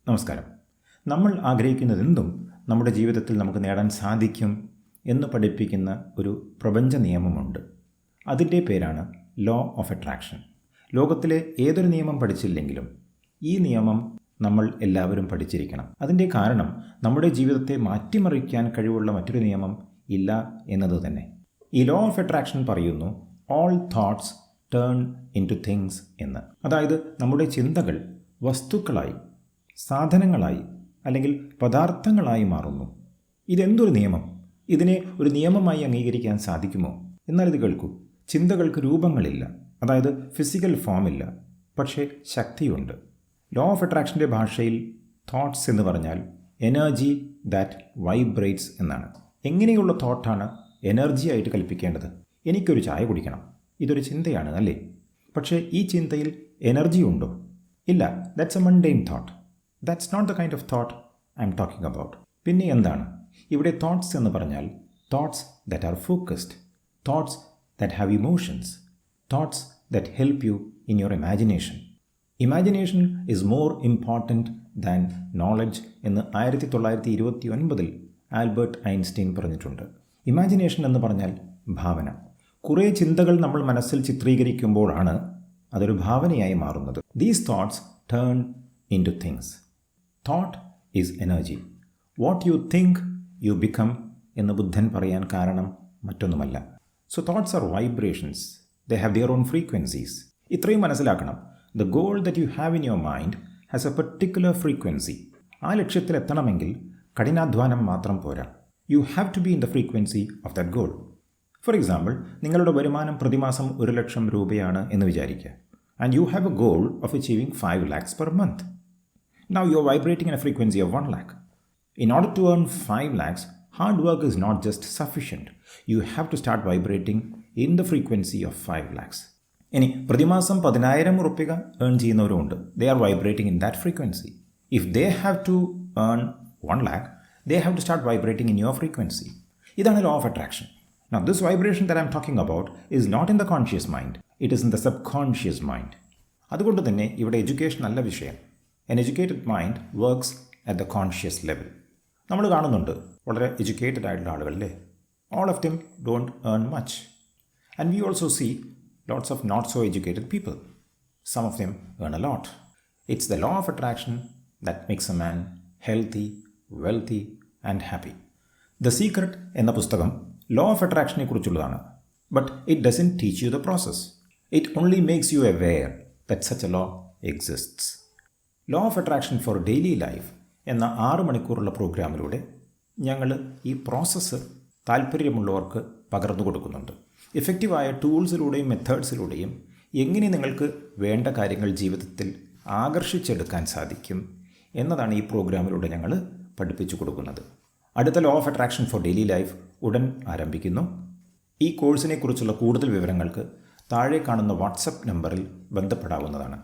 നമസ്കാരം. നമ്മൾ ആഗ്രഹിക്കുന്നതെന്തും നമ്മുടെ ജീവിതത്തിൽ നമുക്ക് നേടാൻ സാധിക്കും എന്ന് പഠിപ്പിക്കുന്ന ഒരു പ്രപഞ്ച നിയമമുണ്ട്. അതിൻ്റെ പേരാണ് ലോ ഓഫ് അട്രാക്ഷൻ. ലോകത്തിലെ ഏതൊരു നിയമം പഠിച്ചില്ലെങ്കിലും ഈ നിയമം നമ്മൾ എല്ലാവരും പഠിച്ചിരിക്കണം. അതിൻ്റെ കാരണം നമ്മുടെ ജീവിതത്തെ മാറ്റിമറിക്കാൻ കഴിവുള്ള മറ്റൊരു നിയമം ഇല്ല എന്നത് തന്നെ. ഈ ലോ ഓഫ് അട്രാക്ഷൻ പറയുന്നു all thoughts turn into things എന്ന്. അതായത് നമ്മുടെ ചിന്തകൾ വസ്തുക്കളായി, സാധനങ്ങളായി അല്ലെങ്കിൽ പദാർത്ഥങ്ങളായി മാറുന്നു. ഇതെന്തൊരു നിയമം? ഇതിനെ ഒരു നിയമമായി അംഗീകരിക്കാൻ സാധിക്കുമോ? എന്നാൽ ഇത് കേൾക്കൂ. ചിന്തകൾക്ക് രൂപങ്ങളില്ല, അതായത് ഫിസിക്കൽ ഫോമില്ല, പക്ഷേ ശക്തിയുണ്ട്. ലോ ഓഫ് അട്രാക്ഷൻ്റെ ഭാഷയിൽ തോട്ട്സ് എന്ന് പറഞ്ഞാൽ എനർജി ദാറ്റ് വൈബ്രേറ്റ്സ് എന്നാണ്. എങ്ങനെയുള്ള തോട്ടാണ് എനർജി ആയിട്ട് കൽപ്പിക്കേണ്ടത്? എനിക്കൊരു ചായ കുടിക്കണം, ഇതൊരു ചിന്തയാണ് അല്ലേ? പക്ഷേ ഈ ചിന്തയിൽ എനർജി ഉണ്ടോ? ഇല്ല. That's a mundane thought. That's not the kind of thought I am talking about. പിന്നെ എന്താണ് ഇവിടെ തോട്ട്സ് എന്ന് പറഞ്ഞാൽ? Thoughts that are focused, thoughts that have emotions, thoughts that help you in your imagination. Imagination is more important than knowledge എന്ന് 1929 Albert Einstein പറഞ്ഞിട്ടുണ്ട്. Imagination എന്ന് പറഞ്ഞാൽ ഭാവന. കുറേ ചിന്തകൾ നമ്മൾ മനസ്സിൽ ചിത്രീകരിക്കുമ്പോഴാണ് അതൊരു ഭാവനയായി മാറുന്നത്. These thoughts turn into things. Thought is energy. What you think you become എന്ന് ബുദ്ധൻ പറയാൻ കാരണം മറ്റൊന്നുമല്ല. So thoughts are vibrations. They have their own frequencies. ഇത്രയും മനസ്സിലാക്കണം. The goal that you have in your mind has a particular frequency. ആ ലക്ഷ്യത്തിൽ എത്തണമെങ്കിൽ കഠിനാധ്വാനം മാത്രം പോരാ. You have to be in the frequency of that goal. For example, നിങ്ങളുടെ വരുമാനം പ്രതിമാസം 1,00,000 രൂപയാണ് എന്ന് വിചാരിക്കുക. And you have A goal of achieving 5 lakhs per month. Now you are vibrating in a frequency of 1 lakh. In order to earn 5 lakhs, hard work is not just sufficient. You have to start vibrating in the frequency of 5 lakhs. ഇനി പ്രതിമാസം 10,000 റുപ്യ earn ചെയ്യുന്നവരുമുണ്ട്. They are vibrating in that frequency. If they have to earn 1 lakh, they have to start vibrating in your frequency. ഇതാണ് law of attraction. Now this vibration that I am talking about is not in the conscious mind. It is in the subconscious mind. അതുകൊണ്ട് തന്നെ ഇവിടെ education അല്ല വിഷയം. An educated mind works at the conscious level. നമ്മൾ കാണുന്നുണ്ട് വളരെ educated ആയിട്ടുള്ള ആളുകളല്ലേ. All of them don't earn much. And we also see lots of not so educated people. Some of them earn a lot. It's the law of attraction that makes a man healthy, wealthy and happy. The Secret എന്ന പുസ്തകം law of attractionനെ കുറിച്ചുള്ളതാണ്. But it doesn't teach you the process. It only makes you aware that such a law exists. Law of attraction four daily life എന്ന 6 മണിക്കൂറുള്ള പ്രോഗ്രാമിലൂടെ ഞങ്ങൾ ഈ process താല്പര്യമുള്ളവർക്ക് പകർന്നു കൊടുക്കുന്നുണ്ട്. ഇഫക്റ്റീവായ ടൂൾസിലൂടെയും മെത്തേഡ്സിലൂടെയും എങ്ങനെ നിങ്ങൾക്ക് വേണ്ട കാര്യങ്ങൾ ജീവിതത്തിൽ ആകർഷിച്ചെടുക്കാൻ സാധിക്കും എന്നതാണ് ഈ പ്രോഗ്രാമിലൂടെ ഞങ്ങൾ പഠിപ്പിച്ചു കൊടുക്കുന്നത്. അടുത്ത law of attraction four daily life ഉടൻ ആരംഭിക്കുന്നു. ഈ കോഴ്സിനെക്കുറിച്ചുള്ള കൂടുതൽ വിവരങ്ങൾക്ക് താഴെ കാണുന്ന വാട്സപ്പ് നമ്പറിൽ ബന്ധപ്പെടാവുന്നതാണ്.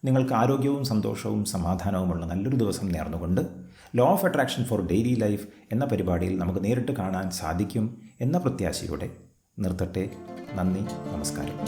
നിങ്ങൾക്ക് ആരോഗ്യവും സന്തോഷവും സമാധാനവുമുള്ള നല്ലൊരു ദിവസം നേർന്നുകൊണ്ട് law of attraction four daily life എന്ന പരിപാടിയിൽ നമുക്ക് നേരിട്ട് കാണാൻ സാധിക്കും എന്ന പ്രത്യാശയോടെ നിർത്തട്ടെ. നന്ദി, നമസ്കാരം.